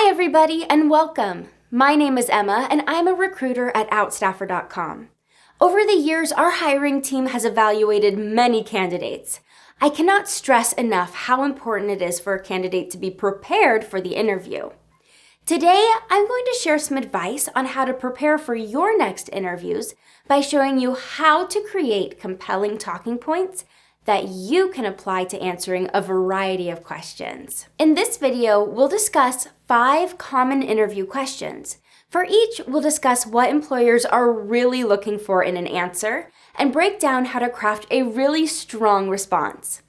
Hi everybody and welcome. My name is Emma and I'm a recruiter at Outstaffer.com. Over the years, our hiring team has evaluated many candidates. I cannot stress enough how important it is for a candidate to be prepared for the interview. Today, I'm going to share some advice on how to prepare for your next interviews by showing you how to create compelling talking points that you can apply to answering a variety of questions. In this video, we'll discuss 5 common interview questions. For each, we'll discuss what employers are really looking for in an answer and break down how to craft a really strong response.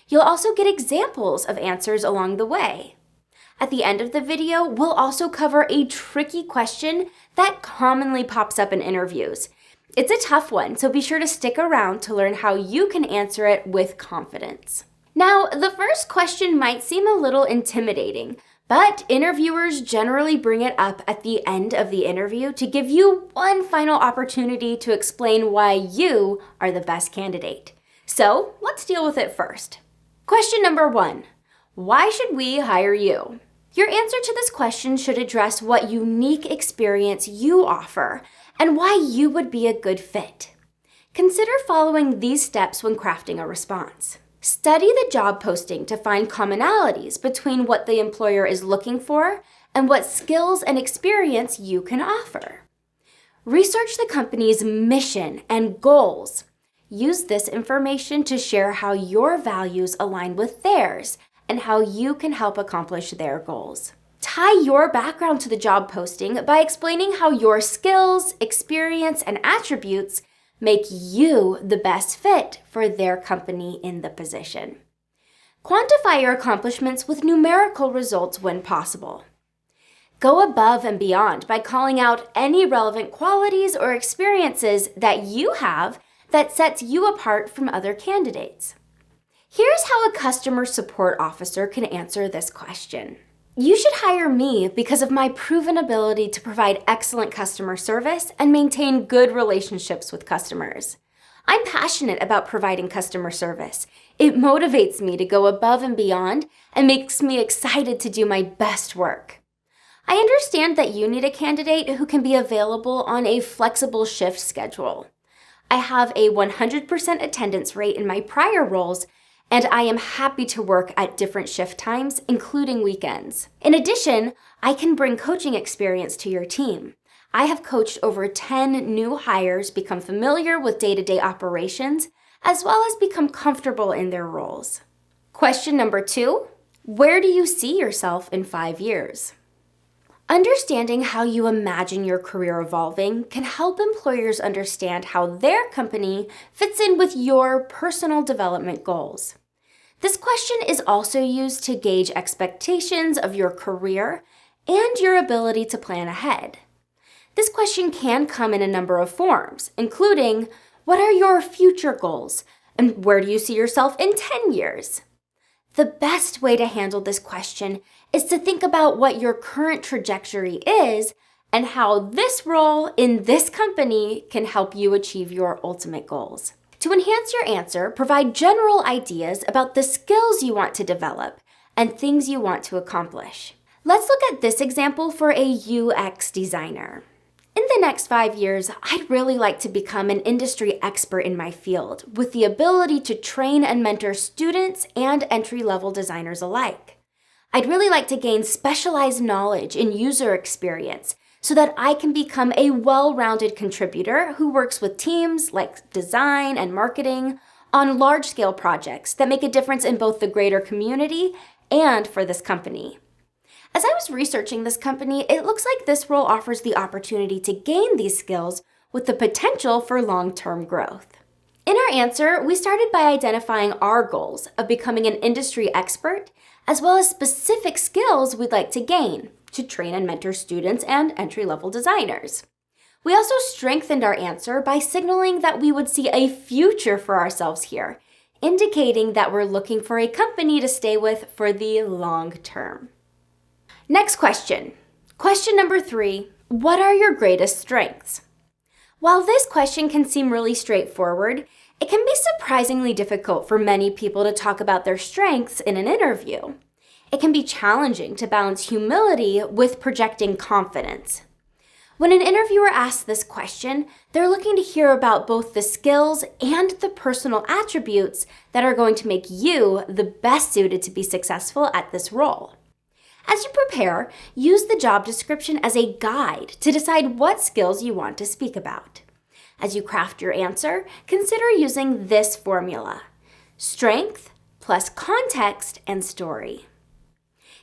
You'll also get examples of answers along the way. At the end of the video, we'll also cover a tricky question that commonly pops up in interviews. It's a tough one, so be sure to stick around to learn how you can answer it with confidence. Now, the first question might seem a little intimidating, but interviewers generally bring it up at the end of the interview to give you one final opportunity to explain why you are the best candidate. So, let's deal with it first. Question number 1. Why should we hire you? Your answer to this question should address what unique experience you offer and why you would be a good fit. Consider following these steps when crafting a response. Study the job posting to find commonalities between what the employer is looking for and what skills and experience you can offer. Research the company's mission and goals. Use this information to share how your values align with theirs and how you can help accomplish their goals. Tie your background to the job posting by explaining how your skills, experience, and attributes make you the best fit for their company in the position. Quantify your accomplishments with numerical results when possible. Go above and beyond by calling out any relevant qualities or experiences that you have that sets you apart from other candidates. Here's how a customer support officer can answer this question. You should hire me because of my proven ability to provide excellent customer service and maintain good relationships with customers. I'm passionate about providing customer service. It motivates me to go above and beyond and makes me excited to do my best work. I understand that you need a candidate who can be available on a flexible shift schedule. I have a 100% attendance rate in my prior roles, and I am happy to work at different shift times, including weekends. In addition, I can bring coaching experience to your team. I have coached over 10 new hires become familiar with day-to-day operations, as well as become comfortable in their roles. Question number 2, where do you see yourself in 5 years? Understanding how you imagine your career evolving can help employers understand how their company fits in with your personal development goals. This question is also used to gauge expectations of your career and your ability to plan ahead. This question can come in a number of forms, including, what are your future goals and where do you see yourself in 10 years? The best way to handle this question is to think about what your current trajectory is and how this role in this company can help you achieve your ultimate goals. To enhance your answer, provide general ideas about the skills you want to develop and things you want to accomplish. Let's look at this example for a UX designer. In the next 5 years, I'd really like to become an industry expert in my field with the ability to train and mentor students and entry-level designers alike. I'd really like to gain specialized knowledge in user experience so that I can become a well-rounded contributor who works with teams like design and marketing on large-scale projects that make a difference in both the greater community and for this company. As I was researching this company, it looks like this role offers the opportunity to gain these skills with the potential for long-term growth. In our answer, we started by identifying our goals of becoming an industry expert, as well as specific skills we'd like to gain to train and mentor students and entry-level designers. We also strengthened our answer by signaling that we would see a future for ourselves here, indicating that we're looking for a company to stay with for the long term. Next question. Question number 3, what are your greatest strengths? While this question can seem really straightforward, it can be surprisingly difficult for many people to talk about their strengths in an interview. It can be challenging to balance humility with projecting confidence. When an interviewer asks this question, they're looking to hear about both the skills and the personal attributes that are going to make you the best suited to be successful at this role. As you prepare, use the job description as a guide to decide what skills you want to speak about. As you craft your answer, consider using this formula: strength plus context and story.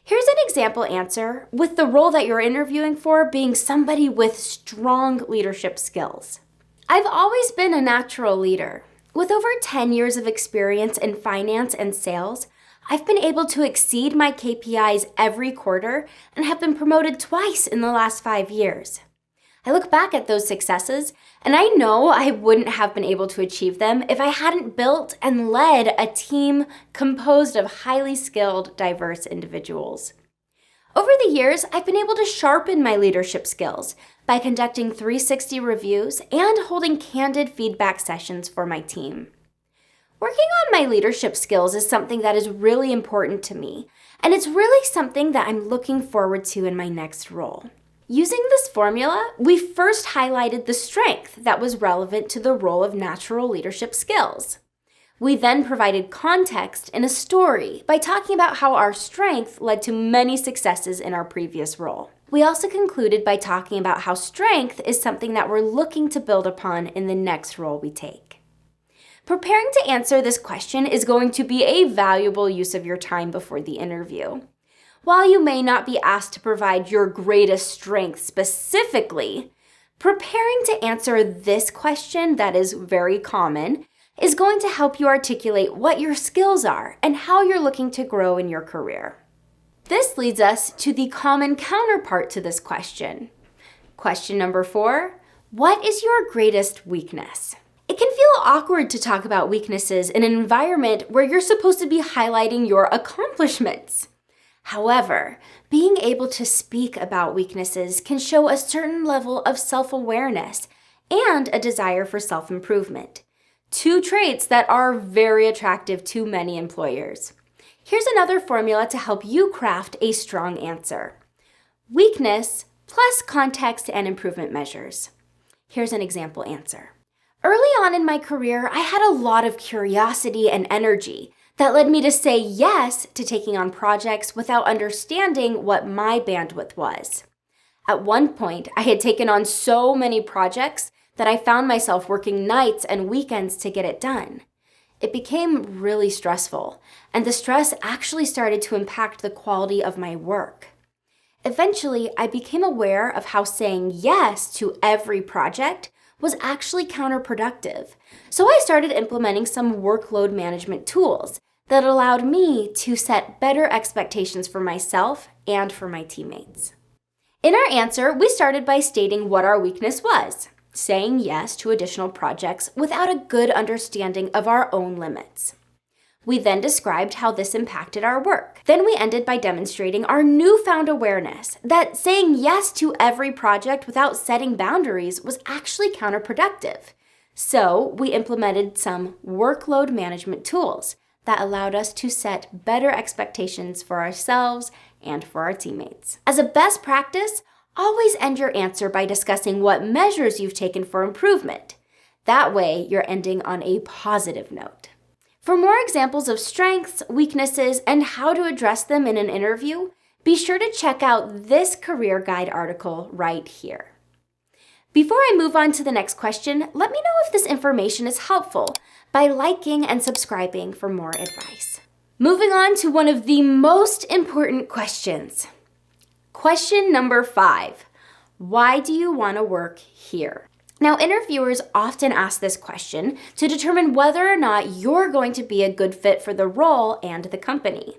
Here's an example answer with the role that you're interviewing for being somebody with strong leadership skills. I've always been a natural leader. With over 10 years of experience in finance and sales, I've been able to exceed my KPIs every quarter and have been promoted twice in the last 5 years. I look back at those successes, and I know I wouldn't have been able to achieve them if I hadn't built and led a team composed of highly skilled, diverse individuals. Over the years, I've been able to sharpen my leadership skills by conducting 360 reviews and holding candid feedback sessions for my team. Working on my leadership skills is something that is really important to me, and it's really something that I'm looking forward to in my next role. Using this formula, we first highlighted the strength that was relevant to the role of natural leadership skills. We then provided context in a story by talking about how our strength led to many successes in our previous role. We also concluded by talking about how strength is something that we're looking to build upon in the next role we take. Preparing to answer this question is going to be a valuable use of your time before the interview. While you may not be asked to provide your greatest strength specifically, preparing to answer this question that is very common is going to help you articulate what your skills are and how you're looking to grow in your career. This leads us to the common counterpart to this question. Question number 4, what is your greatest weakness? It can feel awkward to talk about weaknesses in an environment where you're supposed to be highlighting your accomplishments. However, being able to speak about weaknesses can show a certain level of self-awareness and a desire for self-improvement, 2 traits that are very attractive to many employers. Here's another formula to help you craft a strong answer: weakness plus context and improvement measures. Here's an example answer. Early on in my career, I had a lot of curiosity and energy that led me to say yes to taking on projects without understanding what my bandwidth was. At one point, I had taken on so many projects that I found myself working nights and weekends to get it done. It became really stressful, and the stress actually started to impact the quality of my work. Eventually, I became aware of how saying yes to every project was actually counterproductive. So I started implementing some workload management tools that allowed me to set better expectations for myself and for my teammates. In our answer, we started by stating what our weakness was: saying yes to additional projects without a good understanding of our own limits. We then described how this impacted our work. Then we ended by demonstrating our newfound awareness that saying yes to every project without setting boundaries was actually counterproductive. So we implemented some workload management tools that allowed us to set better expectations for ourselves and for our teammates. As a best practice, always end your answer by discussing what measures you've taken for improvement. That way, you're ending on a positive note. For more examples of strengths, weaknesses, and how to address them in an interview, be sure to check out this career guide article right here. Before I move on to the next question, let me know if this information is helpful by liking and subscribing for more advice. Moving on to one of the most important questions. Question number 5, why do you want to work here? Now, interviewers often ask this question to determine whether or not you're going to be a good fit for the role and the company.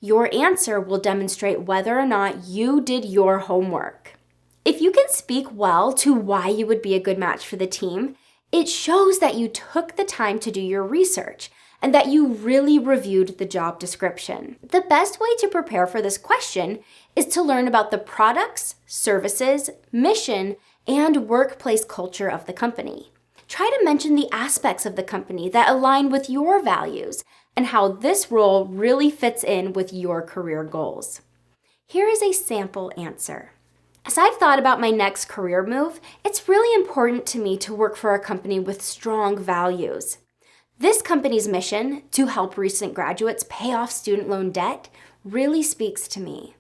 Your answer will demonstrate whether or not you did your homework. If you can speak well to why you would be a good match for the team, it shows that you took the time to do your research and that you really reviewed the job description. The best way to prepare for this question is to learn about the products, services, mission, and workplace culture of the company. try to mention the aspects of the company that align with your values and how this role really fits in with your career goals. Here is a sample answer. As I've thought about my next career move, it's really important to me to work for a company with strong values. This company's mission, to help recent graduates pay off student loan debt, really speaks to me.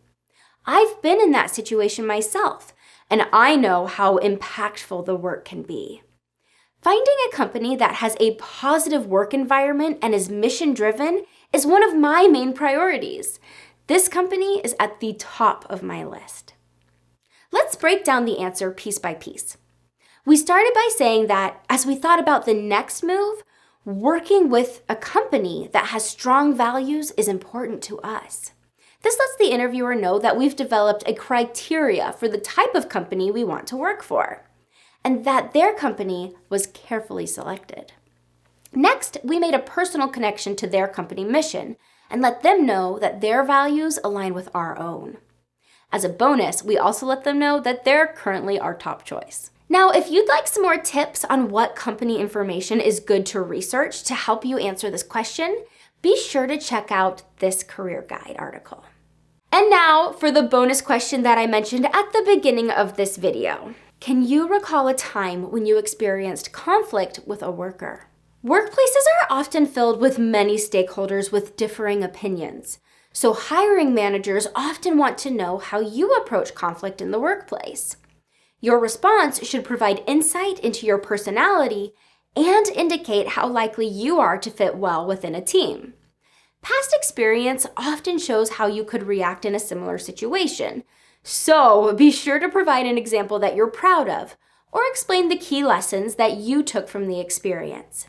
I've been in that situation myself, and I know how impactful the work can be. Finding a company that has a positive work environment and is mission-driven is one of my main priorities. This company is at the top of my list. Let's break down the answer piece by piece. We started by saying that as we thought about the next move, working with a company that has strong values is important to us. This lets the interviewer know that we've developed a criteria for the type of company we want to work for, and that their company was carefully selected. Next, we made a personal connection to their company mission and let them know that their values align with our own. As a bonus, we also let them know that they're currently our top choice. Now, if you'd like some more tips on what company information is good to research to help you answer this question, be sure to check out this career guide article. And now for the bonus question that I mentioned at the beginning of this video. Can you recall a time when you experienced conflict with a worker? Workplaces are often filled with many stakeholders with differing opinions. So hiring managers often want to know how you approach conflict in the workplace. Your response should provide insight into your personality and indicate how likely you are to fit well within a team. Past experience often shows how you could react in a similar situation. So be sure to provide an example that you're proud of or explain the key lessons that you took from the experience.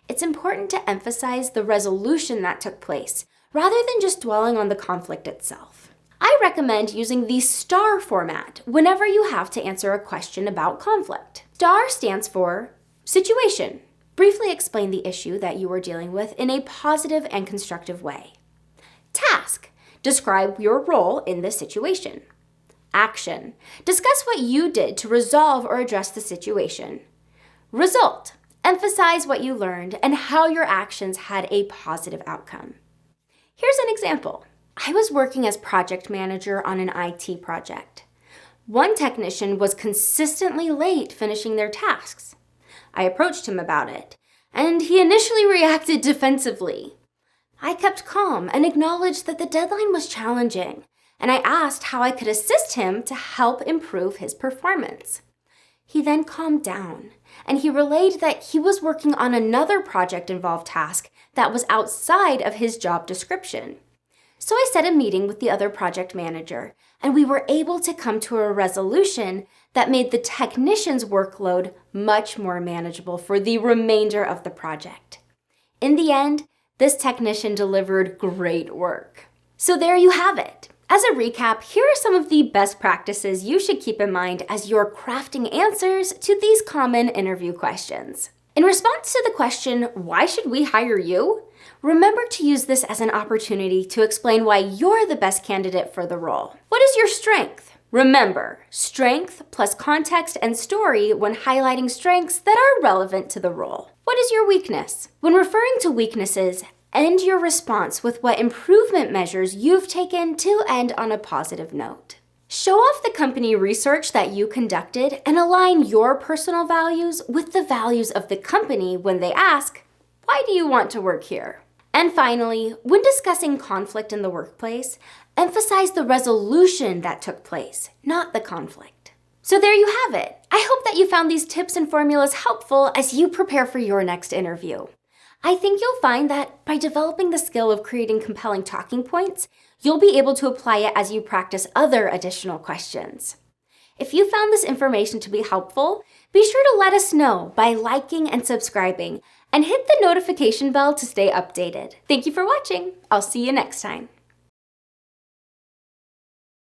It's important to emphasize the resolution that took place, rather than just dwelling on the conflict itself. I recommend using the STAR format whenever you have to answer a question about conflict. STAR stands for situation. Briefly explain the issue that you are dealing with in a positive and constructive way. Task. Describe your role in the situation. Action. Discuss what you did to resolve or address the situation. Result. Emphasize what you learned and how your actions had a positive outcome. Here's an example. I was working as project manager on an IT project. One technician was consistently late finishing their tasks. I approached him about it, and he initially reacted defensively. I kept calm and acknowledged that the deadline was challenging, and I asked how I could assist him to help improve his performance. He then calmed down, and he relayed that he was working on another project-involved task that was outside of his job description. So I set a meeting with the other project manager, and we were able to come to a resolution that made the technician's workload much more manageable for the remainder of the project. In the end, this technician delivered great work. So there you have it. As a recap, here are some of the best practices you should keep in mind as you're crafting answers to these common interview questions. In response to the question, why should we hire you? Remember to use this as an opportunity to explain why you're the best candidate for the role. What is your strength? Remember, strength plus context and story when highlighting strengths that are relevant to the role. What is your weakness? When referring to weaknesses, end your response with what improvement measures you've taken to end on a positive note. Show off the company research that you conducted and align your personal values with the values of the company when they ask, why do you want to work here? And finally, when discussing conflict in the workplace, emphasize the resolution that took place, not the conflict. So there you have it. I hope that you found these tips and formulas helpful as you prepare for your next interview. I think you'll find that by developing the skill of creating compelling talking points, you'll be able to apply it as you practice other additional questions. If you found this information to be helpful, be sure to let us know by liking and subscribing, and hit the notification bell to stay updated. Thank you for watching. I'll see you next time.